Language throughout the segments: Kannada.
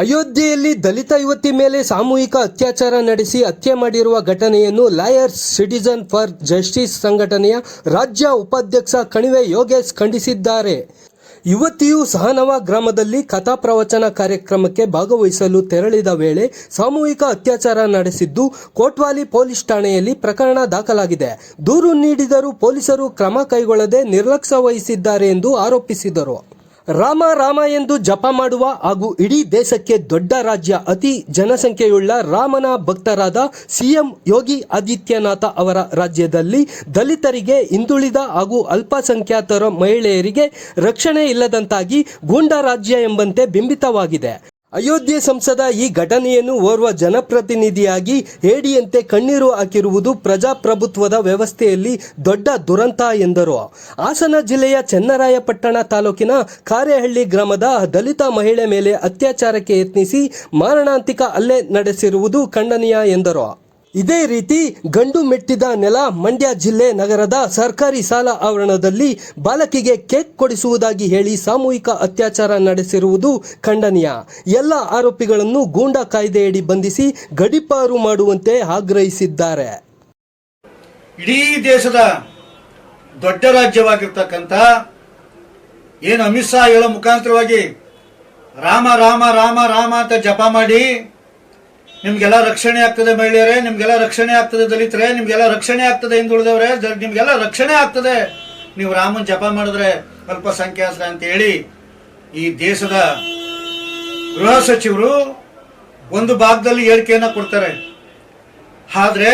ಅಯೋಧ್ಯೆಯಲ್ಲಿ ದಲಿತ ಯುವತಿ ಮೇಲೆ ಸಾಮೂಹಿಕ ಅತ್ಯಾಚಾರ ನಡೆಸಿ ಹತ್ಯೆ ಮಾಡಿರುವ ಘಟನೆಯನ್ನು ಲಾಯರ್ಸ್ ಸಿಟಿಜನ್ ಫಾರ್ ಜಸ್ಟಿಸ್ ಸಂಘಟನೆಯ ರಾಜ್ಯ ಉಪಾಧ್ಯಕ್ಷ ಕಣಿವೆ ಯೋಗೇಶ್ ಖಂಡಿಸಿದ್ದಾರೆ. ಯುವತಿಯು ಸಹನವ ಗ್ರಾಮದಲ್ಲಿ ಕಥಾ ಪ್ರವಚನ ಕಾರ್ಯಕ್ರಮಕ್ಕೆ ಭಾಗವಹಿಸಲು ತೆರಳಿದ ವೇಳೆ ಸಾಮೂಹಿಕ ಅತ್ಯಾಚಾರ ನಡೆಸಿದ್ದು ಕೋಟ್ವಾಲಿ ಪೊಲೀಸ್ ಠಾಣೆಯಲ್ಲಿ ಪ್ರಕರಣ ದಾಖಲಾಗಿದೆ. ದೂರು ನೀಡಿದರೂ ಪೊಲೀಸರು ಕ್ರಮ ಕೈಗೊಳ್ಳದೆ ನಿರ್ಲಕ್ಷ್ಯ ವಹಿಸಿದ್ದಾರೆ ಎಂದು ಆರೋಪಿಸಿದರು. ರಾಮ ರಾಮ ಎಂದು ಜಪ ಮಾಡುವ ಹಾಗೂ ಇಡೀ ದೇಶಕ್ಕೆ ದೊಡ್ಡ ರಾಜ್ಯ, ಅತಿ ಜನಸಂಖ್ಯೆಯುಳ್ಳ ರಾಮನ ಭಕ್ತರಾದ ಸಿಎಂ ಯೋಗಿ ಆದಿತ್ಯನಾಥ ಅವರ ರಾಜ್ಯದಲ್ಲಿ ದಲಿತರಿಗೆ, ಹಿಂದುಳಿದ ಹಾಗೂ ಅಲ್ಪಸಂಖ್ಯಾತರ ಮಹಿಳೆಯರಿಗೆ ರಕ್ಷಣೆ ಇಲ್ಲದಂತಾಗಿ ಗೂಂಡಾ ರಾಜ್ಯ ಎಂಬಂತೆ ಬಿಂಬಿತವಾಗಿದೆ. ಅಯೋಧ್ಯೆ ಸಂಸದ ಈ ಘಟನೆಯನ್ನು ಓರ್ವ ಜನಪ್ರತಿನಿಧಿಯಾಗಿ ಹೇಡಿಯಂತೆ ಕಣ್ಣೀರು ಹಾಕಿರುವುದು ಪ್ರಜಾಪ್ರಭುತ್ವದ ವ್ಯವಸ್ಥೆಯಲ್ಲಿ ದೊಡ್ಡ ದುರಂತ ಎಂದರು. ಹಾಸನ ಜಿಲ್ಲೆಯ ಚನ್ನರಾಯಪಟ್ಟಣ ತಾಲೂಕಿನ ಕಾರೇಹಳ್ಳಿ ಗ್ರಾಮದ ದಲಿತ ಮಹಿಳೆ ಮೇಲೆ ಅತ್ಯಾಚಾರಕ್ಕೆ ಯತ್ನಿಸಿ ಮಾರಣಾಂತಿಕ ಹಲ್ಲೆ ನಡೆಸಿರುವುದು ಖಂಡನೀಯ ಎಂದರು. ಇದೇ ರೀತಿ ಗಂಡು ಮೆಟ್ಟಿದ ನೆಲ ಮಂಡ್ಯ ಜಿಲ್ಲೆ ನಗರದ ಸರ್ಕಾರಿ ಶಾಲಾ ಆವರಣದಲ್ಲಿ ಬಾಲಕಿಗೆ ಕೇಕ್ ಕೊಡಿಸುವುದಾಗಿ ಹೇಳಿ ಸಾಮೂಹಿಕ ಅತ್ಯಾಚಾರ ನಡೆಸಿರುವುದು ಖಂಡನೀಯ. ಎಲ್ಲ ಆರೋಪಿಗಳನ್ನು ಗೂಂಡಾ ಕಾಯ್ದೆಯಡಿ ಬಂಧಿಸಿ ಗಡೀಪಾರು ಮಾಡುವಂತೆ ಆಗ್ರಹಿಸಿದ್ದಾರೆ. ಇಡೀ ದೇಶದ ದೊಡ್ಡ ರಾಜ್ಯವಾಗಿರ್ತಕ್ಕಂಥ ಏನು ಅಮಿತ್ ಶಾ ಹೇಳೋ ಮುಖಾಂತರವಾಗಿ ರಾಮ ರಾಮ ರಾಮ ರಾಮ ಅಂತ ಜಪ ಮಾಡಿ ನಿಮ್ಗೆಲ್ಲ ರಕ್ಷಣೆ ಆಗ್ತದೆ ಮಹಿಳೆಯರೇ, ನಿಮ್ಗೆಲ್ಲ ರಕ್ಷಣೆ ಆಗ್ತದೆ ದಲಿತರೇ, ನಿಮ್ಗೆಲ್ಲ ರಕ್ಷಣೆ ಆಗ್ತದೆ ಹಿಂದುಳಿದವರೇ, ನಿಮ್ಗೆಲ್ಲ ರಕ್ಷಣೆ ಆಗ್ತದೆ ನೀವು ರಾಮನ್ ಜಪ ಮಾಡಿದ್ರೆ ಅಲ್ಪಸಂಖ್ಯಾತರ ಅಂತ ಹೇಳಿ ಈ ದೇಶದ ಗೃಹ ಸಚಿವರು ಒಂದು ಭಾಗದಲ್ಲಿ ಹೇಳಿಕೆಯನ್ನ ಕೊಡ್ತಾರೆ. ಆದ್ರೆ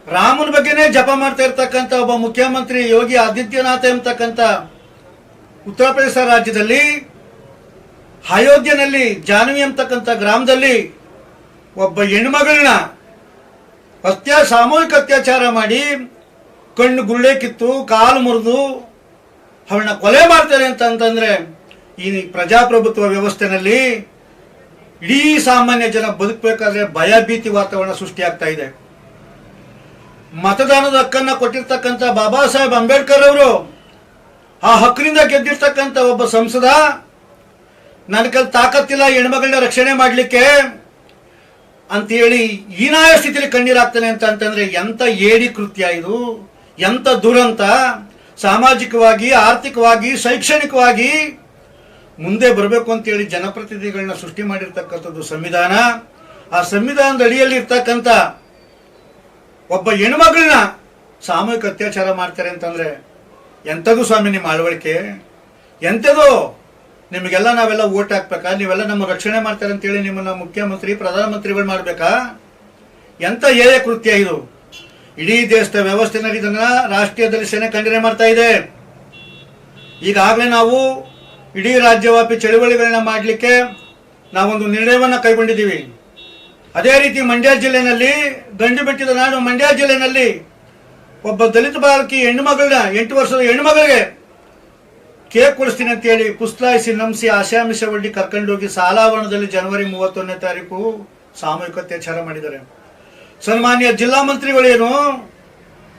ರಾಮನ ಬಗ್ಗೆನೇ ಜಪ ಮಾಡ್ತಾ ಇರ್ತಕ್ಕಂಥ ಒಬ್ಬ ಮುಖ್ಯಮಂತ್ರಿ ಯೋಗಿ ಆದಿತ್ಯನಾಥ ಎಂಬತಕ್ಕಂಥ ಉತ್ತರ ಪ್ರದೇಶ ರಾಜ್ಯದಲ್ಲಿ ಅಯೋಧ್ಯೆನಲ್ಲಿ ಜಾನ್ವಿ ಎಂಬತಕ್ಕಂಥ ಗ್ರಾಮದಲ್ಲಿ ಒಬ್ಬ ಹೆಣ್ಮಗಳನ್ನ ಸಾಮೂಹಿಕ ಅತ್ಯಾಚಾರ ಮಾಡಿ ಕಣ್ಣು ಗುಳ್ಳೆ ಕಿತ್ತು ಕಾಲು ಮುರಿದು ಅವಳನ್ನ ಕೊಲೆ ಮಾಡ್ತಾರೆ ಅಂತಂದ್ರೆ ಈ ಪ್ರಜಾಪ್ರಭುತ್ವ ವ್ಯವಸ್ಥೆನಲ್ಲಿ ಇಡೀ ಸಾಮಾನ್ಯ ಜನ ಬದುಕಬೇಕಾದ್ರೆ ಭಯ ಭೀತಿ ವಾತಾವರಣ ಸೃಷ್ಟಿಯಾಗ್ತಾ ಇದೆ. ಮತದಾನದ ಹಕ್ಕನ್ನ ಕೊಟ್ಟಿರ್ತಕ್ಕಂಥ ಬಾಬಾ ಸಾಹೇಬ್ ಅಂಬೇಡ್ಕರ್ ಅವರು ಆ ಹಕ್ಕಿನಿಂದ ಗೆದ್ದಿರ್ತಕ್ಕಂಥ ಒಬ್ಬ ಸಂಸದ ನನ್ನ ಕೈಲಿ ತಾಕತ್ತಿಲ್ಲ ಹೆಣ್ಮಗಳನ್ನ ರಕ್ಷಣೆ ಮಾಡ್ಲಿಕ್ಕೆ ಅಂತೇಳಿ ಹೀನಾಯ ಸ್ಥಿತಿಯಲ್ಲಿ ಕಣ್ಣೀರಾಗ್ತಾನೆ ಅಂತಂದ್ರೆ ಎಂತ ಏಡಿ ಕೃತ್ಯ ಇದು, ಎಂತ ದುರಂತ. ಸಾಮಾಜಿಕವಾಗಿ, ಆರ್ಥಿಕವಾಗಿ, ಶೈಕ್ಷಣಿಕವಾಗಿ ಮುಂದೆ ಬರಬೇಕು ಅಂತೇಳಿ ಜನಪ್ರತಿನಿಧಿಗಳನ್ನ ಸೃಷ್ಟಿ ಮಾಡಿರ್ತಕ್ಕಂಥದ್ದು ಸಂವಿಧಾನ. ಆ ಸಂವಿಧಾನದ ಅಡಿಯಲ್ಲಿ ಇರ್ತಕ್ಕಂಥ ಒಬ್ಬ ಹೆಣ್ಮಗಳನ್ನ ಸಾಮೂಹಿಕ ಅತ್ಯಾಚಾರ ಮಾಡ್ತಾರೆ ಅಂತಂದ್ರೆ ಎಂಥದ್ದು ಸ್ವಾಮಿ ನಿಮ್ಮ ಅಳವಡಿಕೆ, ಎಂಥದ್ದು? ನಿಮಗೆಲ್ಲ ನಾವೆಲ್ಲ ಓಟ್ ಹಾಕ್ಬೇಕಾ? ನೀವೆಲ್ಲ ನಮ್ಮ ರಕ್ಷಣೆ ಮಾಡ್ತಾರೆ ಅಂತೇಳಿ ನಿಮ್ಮನ್ನ ಮುಖ್ಯಮಂತ್ರಿ ಪ್ರಧಾನಮಂತ್ರಿಗಳು ಮಾಡ್ಬೇಕಾ? ಎಂತ ಏಳೆ ಕೃತ್ಯ ಇದು? ಇಡೀ ದೇಶದ ವ್ಯವಸ್ಥೆನಲ್ಲಿ ಇದನ್ನ ರಾಷ್ಟ್ರೀಯ ದಲಿತ ಸೇನೆ ಖಂಡನೆ ಮಾಡ್ತಾ ಇದೆ. ಈಗಾಗಲೇ ನಾವು ಇಡೀ ರಾಜ್ಯವ್ಯಾಪಿ ಚಳುವಳಿಗಳನ್ನ ಮಾಡಲಿಕ್ಕೆ ನಾವೊಂದು ನಿರ್ಣಯವನ್ನ ಕೈಗೊಂಡಿದ್ದೀವಿ. ಅದೇ ರೀತಿ ಮಂಡ್ಯ ಜಿಲ್ಲೆನಲ್ಲಿ ಗಂಡು ಮೆಟ್ಟಿದ ನಾಡು ಮಂಡ್ಯ ಜಿಲ್ಲೆನಲ್ಲಿ ಒಬ್ಬ ದಲಿತ ಬಾಲಕಿ ಹೆಣ್ಣುಮಗಳನ್ನ 8 ವರ್ಷದ ಹೆಣ್ಣುಮಗಳಿಗೆ ಕೇಕ್ ಕೊಡಿಸ್ತೀನಿ ಅಂತ ಹೇಳಿ ಪುಸ್ಲಾಯಿಸಿ ನಂಬಿಸಿ ಆಶಾಮಿಷ ಒಡ್ಡಿ ಕರ್ಕೊಂಡೋಗಿ ಶಾಲಾವರಣದಲ್ಲಿ ಜನವರಿ 31ನೇ ತಾರೀಕು ಸಾಮೂಹಿಕ ಅತ್ಯಾಚಾರ ಮಾಡಿದ್ದಾರೆ. ಸನ್ಮಾನ್ಯ ಜಿಲ್ಲಾ ಮಂತ್ರಿಗಳೇನು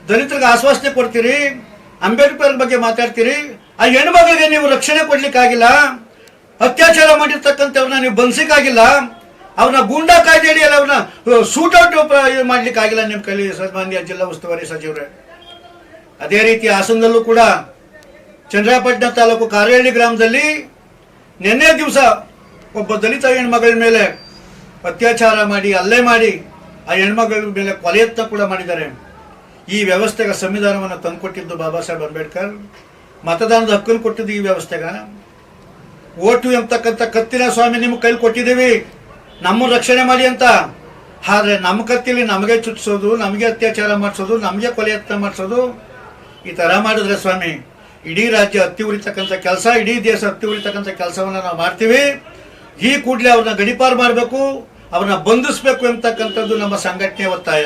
ದಲಿತರಿಗೆ ಆಶ್ವಾಸನೆ ಕೊಡ್ತೀರಿ, ಅಂಬೇಡ್ಕರ್ ಬಗ್ಗೆ ಮಾತಾಡ್ತೀರಿ, ಆ ಹೆಣ್ಮಗಳಿಗೆ ನೀವು ರಕ್ಷಣೆ ಕೊಡ್ಲಿಕ್ಕಾಗಿಲ್ಲ, ಅತ್ಯಾಚಾರ ಮಾಡಿರ್ತಕ್ಕಂಥವ್ರನ್ನ ನೀವು ಬಂಧಿಸಕ್ಕಾಗಿಲ್ಲ, ಅವ್ರನ್ನ ಗೂಂಡಾ ಕಾಯ್ದೆ ಅಡಿಯಲ್ಲಿ ಅವ್ರನ್ನ ಶೂಟೌಟ್ ಮಾಡ್ಲಿಕ್ಕಾಗಿಲ್ಲ ನಿಮ್ಮ ಕೈಲಿ ಸನ್ಮಾನ್ಯ ಜಿಲ್ಲಾ ಉಸ್ತುವಾರಿ ಸಚಿವರೇ. ಅದೇ ರೀತಿ ಹಾಸನದಲ್ಲೂ ಕೂಡ ಚನ್ನರಾಯಪಟ್ಟಣ ತಾಲೂಕು ಕಾರೇಹಳ್ಳಿ ಗ್ರಾಮದಲ್ಲಿ ನಿನ್ನೆ ದಿವಸ ಒಬ್ಬ ದಲಿತ ಹೆಣ್ಮಗಳ ಮೇಲೆ ಅತ್ಯಾಚಾರ ಮಾಡಿ ಹಲ್ಲೆ ಮಾಡಿ ಆ ಹೆಣ್ಮಗಳ ಮೇಲೆ ಕೊಲೆಯತ್ನ ಕೂಡ ಮಾಡಿದ್ದಾರೆ. ಈ ವ್ಯವಸ್ಥೆಗೆ ಸಂವಿಧಾನವನ್ನು ತಂದುಕೊಟ್ಟಿದ್ದು ಬಾಬಾ ಸಾಹೇಬ್ ಅಂಬೇಡ್ಕರ್, ಮತದಾನದ ಹಕ್ಕನ್ನು ಕೊಟ್ಟಿದ್ದು ಈ ವ್ಯವಸ್ಥೆಗ. ಓಟು ಎಂಬತಕ್ಕಂಥ ಕತ್ತಿನ ಸ್ವಾಮಿ ನಿಮ್ಮ ಕೈಲಿ ಕೊಟ್ಟಿದ್ದೀವಿ ನಮ್ಮ ರಕ್ಷಣೆ ಮಾಡಿ ಅಂತ. ಆದ್ರೆ ನಮ್ಮ ಕತ್ತಿಲಿ ನಮಗೆ ಚುಚ್ಚಿಸೋದು, ನಮಗೆ ಅತ್ಯಾಚಾರ ಮಾಡಿಸೋದು, ನಮಗೆ ಕೊಲೆಯತ್ನ ಮಾಡಿಸೋದು, ಈ ತರ ಮಾಡಿದ್ರೆ ಸ್ವಾಮಿ ಇಡೀ ರಾಜ್ಯ ಹತ್ತಿ ಉರಿತಕ್ಕಂಥ ಕೆಲಸ, ಇಡೀ ದೇಶ ಹತ್ತಿ ಉರಿತಕ್ಕಂಥ ಕೆಲಸವನ್ನ ನಾವು ಮಾಡ್ತೀವಿ. ಈ ಕೂಡಲೇ ಅವ್ರನ್ನ ಗಡೀಪಾರು ಮಾಡಬೇಕು, ಅವ್ರನ್ನ ಬಂಧಿಸಬೇಕು ಎಂಬತಕ್ಕಂಥದ್ದು ನಮ್ಮ ಸಂಘಟನೆಯ ಒತ್ತಾಯ.